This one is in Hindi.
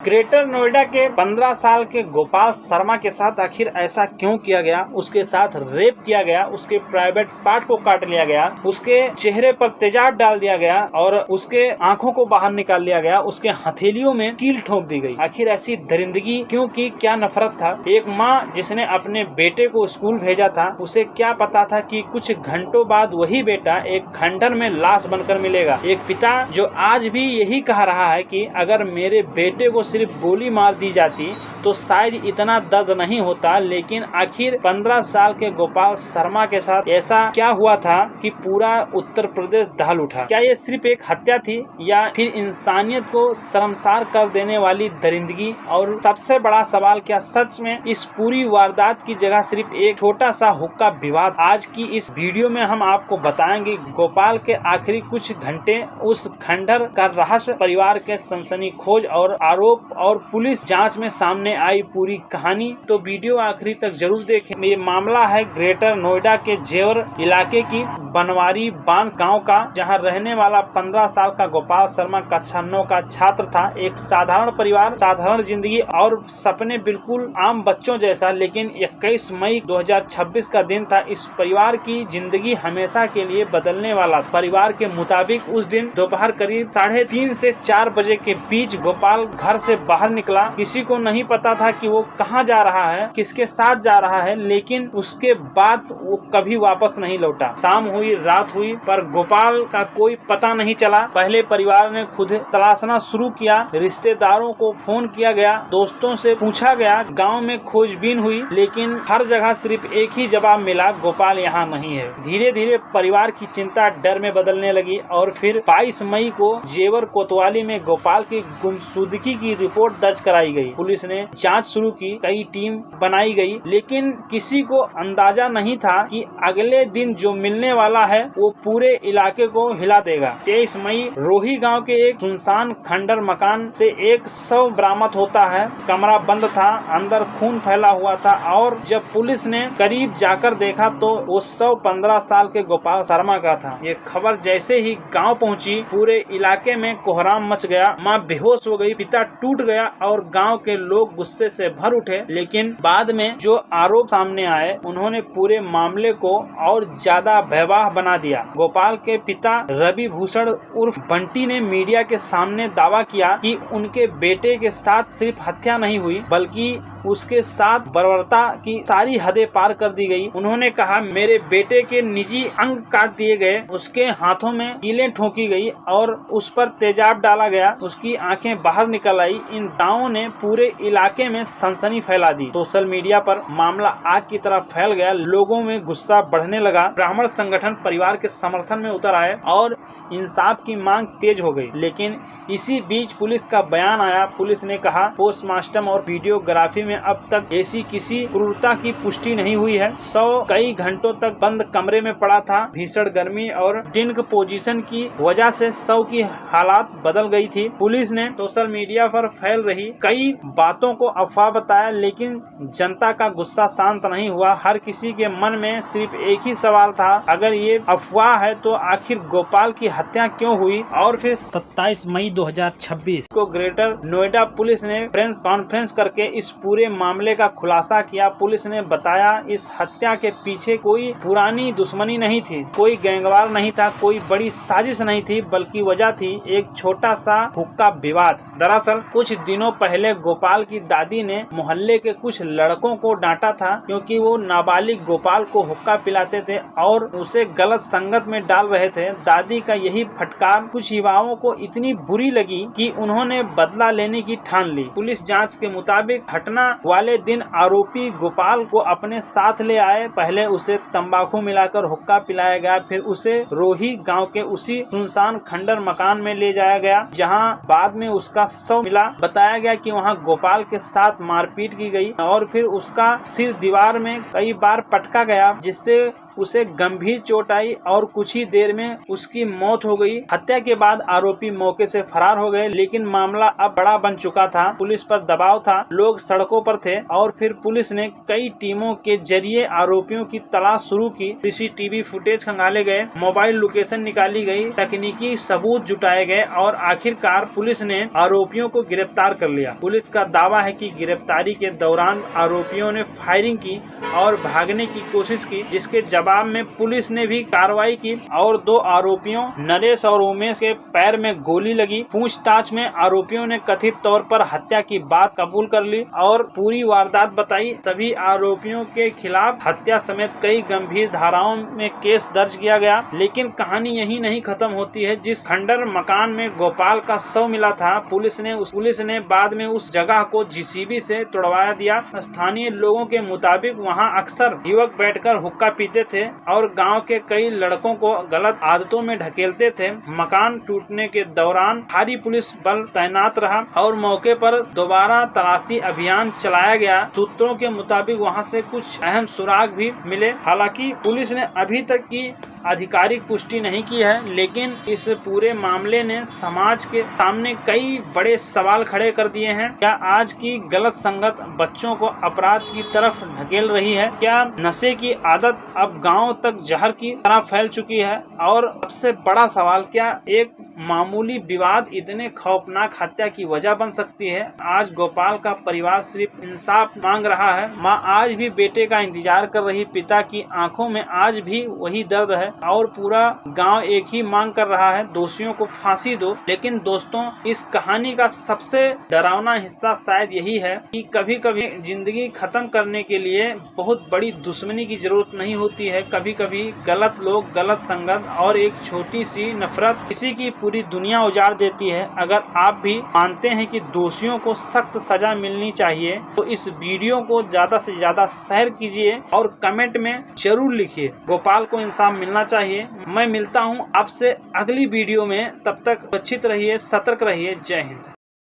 ग्रेटर नोएडा के 15 साल के गोपाल शर्मा के साथ आखिर ऐसा क्यों किया गया? उसके साथ रेप किया गया, उसके प्राइवेट पार्ट को काट लिया गया, उसके चेहरे पर तेजाब डाल दिया गया और उसके आंखों को बाहर निकाल लिया गया, उसके हथेलियों में कील ठोक दी गई। आखिर ऐसी दरिंदगी क्यों की? क्या नफरत था? एक माँ जिसने अपने बेटे को स्कूल भेजा था, उसे क्या पता था कि कुछ घंटों बाद वही बेटा एक खंडर में लाश बनकर मिलेगा। एक पिता जो आज भी यही कह रहा है कि अगर मेरे बेटे को सिर्फ गोली मार दी जाती तो शायद इतना दर्द नहीं होता, लेकिन आखिर 15 साल के गोपाल शर्मा के साथ ऐसा क्या हुआ था कि पूरा उत्तर प्रदेश दहल उठा? क्या ये सिर्फ एक हत्या थी या फिर इंसानियत को शर्मसार कर देने वाली दरिंदगी? और सबसे बड़ा सवाल, क्या सच में इस पूरी वारदात की जगह सिर्फ एक छोटा सा हुक्का विवाद? आज की इस वीडियो में हम आपको बताएंगे गोपाल के आखिरी कुछ घंटे, उस खंडर का रहस्य, परिवार के सनसनीखेज और आरोप और पुलिस जांच में सामने आई पूरी कहानी। तो वीडियो आखिरी तक जरूर देखें। ये मामला है ग्रेटर नोएडा के जेवर इलाके की बनवारी बांस गांव का, जहां रहने वाला 15 साल का गोपाल शर्मा कक्षा 9 का छात्र था। एक साधारण परिवार, साधारण जिंदगी और सपने, बिल्कुल आम बच्चों जैसा। लेकिन 21 मई 2026 का दिन था। इस परिवार की जिंदगी हमेशा के लिए बदलने वाला। परिवार के मुताबिक उस दिन दोपहर करीब 3:30 से 4 बजे के बीच गोपाल घर से बाहर निकला। किसी को नहीं पता था कि वो कहाँ जा रहा है, किसके साथ जा रहा है, लेकिन उसके बाद वो कभी वापस नहीं लौटा। शाम हुई, रात हुई, पर गोपाल का कोई पता नहीं चला। पहले परिवार ने खुद तलाशना शुरू किया, रिश्तेदारों को फोन किया गया, दोस्तों से पूछा गया, गांव में खोजबीन हुई, लेकिन हर जगह सिर्फ एक ही जवाब मिला, गोपाल यहाँ नहीं है। धीरे धीरे परिवार की चिंता डर में बदलने लगी और फिर 22 मई को जेवर कोतवाली में गोपाल की गुमशुदगी की रिपोर्ट दर्ज कराई गई। पुलिस ने जांच शुरू की, कई टीम बनाई गई, लेकिन किसी को अंदाजा नहीं था कि अगले दिन जो मिलने वाला है वो पूरे इलाके को हिला देगा। 23 मई रोही गांव के एक सुनसान खंडर मकान से एक शव बरामद होता है। कमरा बंद था, अंदर खून फैला हुआ था और जब पुलिस ने करीब जाकर देखा तो वो शव 15 साल के गोपाल शर्मा का था। ये खबर जैसे ही गांव पहुंची, पूरे इलाके में कोहराम मच गया। माँ बेहोश हो गई, पिता टूट गया और गांव के लोग गुस्से से भर उठे। लेकिन बाद में जो आरोप सामने आए, उन्होंने पूरे मामले को और ज्यादा भयावह बना दिया। गोपाल के पिता रवि भूषण उर्फ बंटी ने मीडिया के सामने दावा किया कि उनके बेटे के साथ सिर्फ हत्या नहीं हुई, बल्कि उसके साथ बर्बरता की सारी हदें पार कर दी गई। उन्होंने कहा, मेरे बेटे के निजी अंग काट दिए गए, उसके हाथों में कीलें ठोकी गई और उस पर तेजाब डाला गया, उसकी आंखें बाहर निकल आई। इन दावों ने पूरे इलाके में सनसनी फैला दी। सोशल मीडिया पर मामला आग की तरह फैल गया, लोगों में गुस्सा बढ़ने लगा। ब्राह्मण संगठन परिवार के समर्थन में उतर आए और इंसाफ की मांग तेज हो गई। लेकिन इसी बीच पुलिस का बयान आया। पुलिस ने कहा, पोस्टमार्टम और वीडियोग्राफी में अब तक ऐसी किसी क्रूरता की पुष्टि नहीं हुई है। शव कई घंटों तक बंद कमरे में पड़ा था। भीषण गर्मी और डिंक पोजीशन की वजह से शव की हालात बदल गई थी। पुलिस ने सोशल मीडिया पर फैल रही कई बातों को अफवाह बताया, लेकिन जनता का गुस्सा शांत नहीं हुआ। हर किसी के मन में सिर्फ एक ही सवाल था, अगर ये अफवाह है तो आखिर गोपाल की हत्या क्यों हुई? और फिर 27 मई 2026 को ग्रेटर नोएडा पुलिस ने प्रेस कॉन्फ्रेंस करके इस पूरे मामले का खुलासा किया। पुलिस ने बताया, इस हत्या के पीछे कोई पुरानी दुश्मनी नहीं थी, कोई गैंगवार नहीं था, कोई बड़ी साजिश नहीं थी, बल्कि वजह थी एक छोटा सा हुक्का विवाद। दरअसल कुछ दिनों पहले गोपाल की दादी ने मोहल्ले के कुछ लड़कों को डांटा था, क्योंकि वो नाबालिग गोपाल को हुक्का पिलाते थे और उसे गलत संगत में डाल रहे थे। दादी का यही फटकार कुछ युवाओं को इतनी बुरी लगी कि उन्होंने बदला लेने की ठान ली। पुलिस जांच के मुताबिक घटना वाले दिन आरोपी गोपाल को अपने साथ ले आए। पहले उसे तंबाकू मिलाकर हुक्का पिलाया गया, फिर उसे रोही गांव के उसी सुनसान खंडर मकान में ले जाया गया, जहां बाद में उसका शव मिला। बताया गया कि वहां गोपाल के साथ मारपीट की गई और फिर उसका सिर दीवार में कई बार पटका गया, जिससे उसे गंभीर चोट आई और कुछ ही देर में उसकी मौत हो गई। हत्या के बाद आरोपी मौके से फरार हो गए, लेकिन मामला अब बड़ा बन चुका था। पुलिस पर दबाव था, लोग सड़कों पर थे और फिर पुलिस ने कई टीमों के जरिए आरोपियों की तलाश शुरू की। सीसीटीवी फुटेज खंगाले गए, मोबाइल लोकेशन निकाली गई, तकनीकी सबूत जुटाए गए और आखिरकार पुलिस ने आरोपियों को गिरफ्तार कर लिया। पुलिस का दावा है कि गिरफ्तारी के दौरान आरोपियों ने फायरिंग की और भागने की कोशिश की, जिसके जवाब में पुलिस ने भी कार्रवाई की और 2 आरोपियों नरेश और उमेश के पैर में गोली लगी। पूछताछ में आरोपियों ने कथित तौर पर हत्या की बात कबूल कर ली और पूरी वारदात बताई। सभी आरोपियों के खिलाफ हत्या समेत कई गंभीर धाराओं में केस दर्ज किया गया। लेकिन कहानी यही नहीं खत्म होती है। जिस खंडर मकान में गोपाल का शव मिला था, पुलिस ने बाद में उस जगह को जेसीबी से तोड़वा दिया। स्थानीय लोगों के मुताबिक वहां अक्सर युवक बैठकर हुक्का पीते थे और गांव के कई लड़कों को गलत आदतों में ढकेलते थे। मकान टूटने के दौरान भारी पुलिस बल तैनात रहा और मौके पर दोबारा तलाशी अभियान चलाया गया। सूत्रों के मुताबिक वहां से कुछ अहम सुराग भी मिले। हालांकि पुलिस ने अभी तक की आधिकारिक पुष्टि नहीं की है, लेकिन इस पूरे मामले ने समाज के सामने कई बड़े सवाल खड़े कर दिए हैं। क्या आज की गलत संगत बच्चों को अपराध की तरफ ढकेल रही है? क्या नशे की आदत अब गांव तक जहर की तरह फैल चुकी है? और सबसे बड़ा सवाल, क्या एक मामूली विवाद इतने खौफनाक हत्या की वजह बन सकती है? आज गोपाल का परिवार सिर्फ इंसाफ मांग रहा है। मां आज भी बेटे का इंतजार कर रही, पिता की आंखों में आज भी वही दर्द है और पूरा गांव एक ही मांग कर रहा है, दोषियों को फांसी दो। लेकिन दोस्तों, इस कहानी का सबसे डरावना हिस्सा शायद यही है कि कभी कभी जिंदगी खत्म करने के लिए बहुत बड़ी दुश्मनी की जरूरत नहीं होती है। कभी कभी गलत लोग, गलत संगत और एक छोटी सी नफरत किसी की पूरी दुनिया उजाड़ देती है। अगर आप भी मानते हैं कि दोषियों को सख्त सजा मिलनी चाहिए, तो इस वीडियो को ज्यादा से ज्यादा शेयर कीजिए और कमेंट में जरूर लिखिए, गोपाल को इंसाफ मिलना चाहिए। मैं मिलता हूं आपसे अगली वीडियो में, तब तक सुरक्षित रहिए, सतर्क रहिए। जय हिंद।